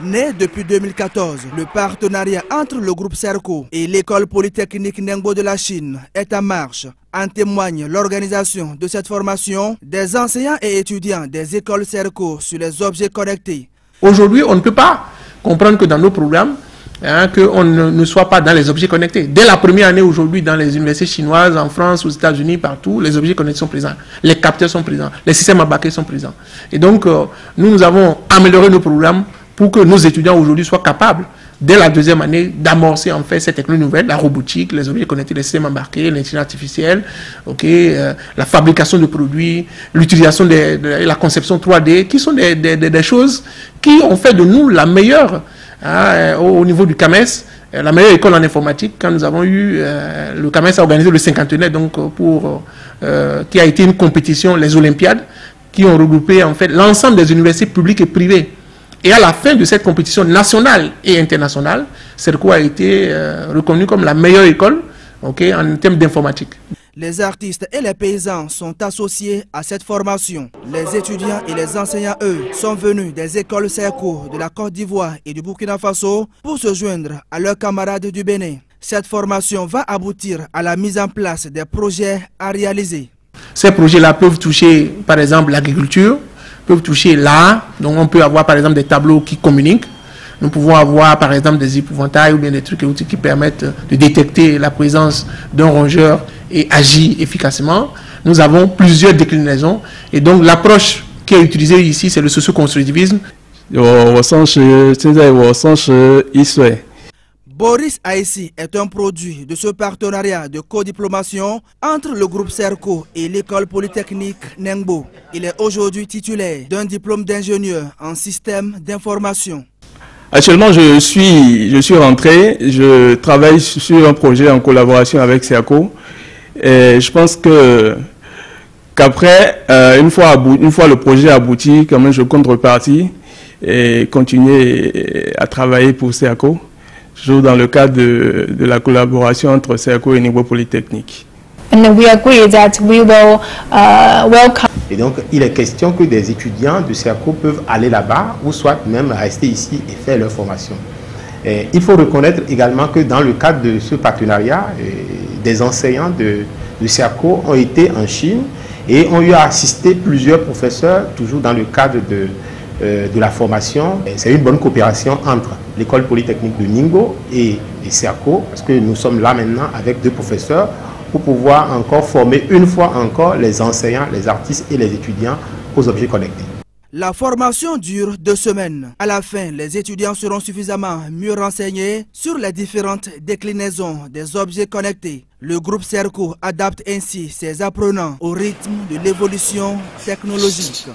Né depuis 2014, le partenariat entre le groupe Serco et l'école polytechnique Ningbo de la Chine est en marche. En témoigne l'organisation de cette formation des enseignants et étudiants des écoles Serco sur les objets connectés. Aujourd'hui, on ne peut pas comprendre que dans nos programmes, qu'on ne soit pas dans les objets connectés. Dès la première année aujourd'hui, dans les universités chinoises, en France, aux États-Unis, partout, les objets connectés sont présents. Les capteurs sont présents. Les systèmes embarqués sont présents. Et donc, nous avons amélioré nos programmes pour que nos étudiants aujourd'hui soient capables, dès la deuxième année, d'amorcer en fait cette technologie nouvelle, la robotique, les objets connectés, les systèmes embarqués, l'intelligence artificielle, la fabrication de produits, l'utilisation de la conception 3D, qui sont des choses qui ont fait de nous la meilleure au niveau du CAMES, la meilleure école en informatique. Quand nous avons eu, le CAMES a organisé le 50e, donc qui a été une compétition, les Olympiades, qui ont regroupé en fait l'ensemble des universités publiques et privées. Et à la fin de cette compétition nationale et internationale, Serco a été reconnue comme la meilleure école en termes d'informatique. Les artistes et les paysans sont associés à cette formation. Les étudiants et les enseignants, eux, sont venus des écoles Serco de la Côte d'Ivoire et du Burkina Faso pour se joindre à leurs camarades du Bénin. Cette formation va aboutir à la mise en place des projets à réaliser. Ces projets-là peuvent toucher, par exemple, l'agriculture, peuvent toucher l'art. Donc on peut avoir, par exemple, des tableaux qui communiquent. Nous pouvons avoir, par exemple, des épouvantails ou bien des trucs et outils qui permettent de détecter la présence d'un rongeur et agir efficacement. Nous avons plusieurs déclinaisons. Et donc l'approche qui est utilisée ici, c'est le socio-constructivisme. Boris Aïssi est un produit de ce partenariat de codiplomation entre le groupe Serco et l'école polytechnique Ningbo. Il est aujourd'hui titulaire d'un diplôme d'ingénieur en système d'information. Actuellement, je suis rentré, je travaille sur un projet en collaboration avec Serco. Et je pense qu'après, une fois le projet abouti, quand même, je compte repartir et continuer à travailler pour Serco, toujours dans le cadre de la collaboration entre Serco et Ningbo Polytechnique. And we agree that we will welcome. Et donc, il est question que des étudiants de Serco peuvent aller là-bas ou soit même rester ici et faire leur formation. Et il faut reconnaître également que dans le cadre de ce partenariat, des enseignants de Serco ont été en Chine et ont eu à assister plusieurs professeurs, toujours dans le cadre de la formation. C'est une bonne coopération entre l'école polytechnique de Ningbo et Serco, parce que nous sommes là maintenant avec deux professeurs pour pouvoir encore former une fois encore les enseignants, les artistes et les étudiants aux objets connectés. La formation dure 2 semaines. À la fin, les étudiants seront suffisamment mieux renseignés sur les différentes déclinaisons des objets connectés. Le groupe Serco adapte ainsi ses apprenants au rythme de l'évolution technologique.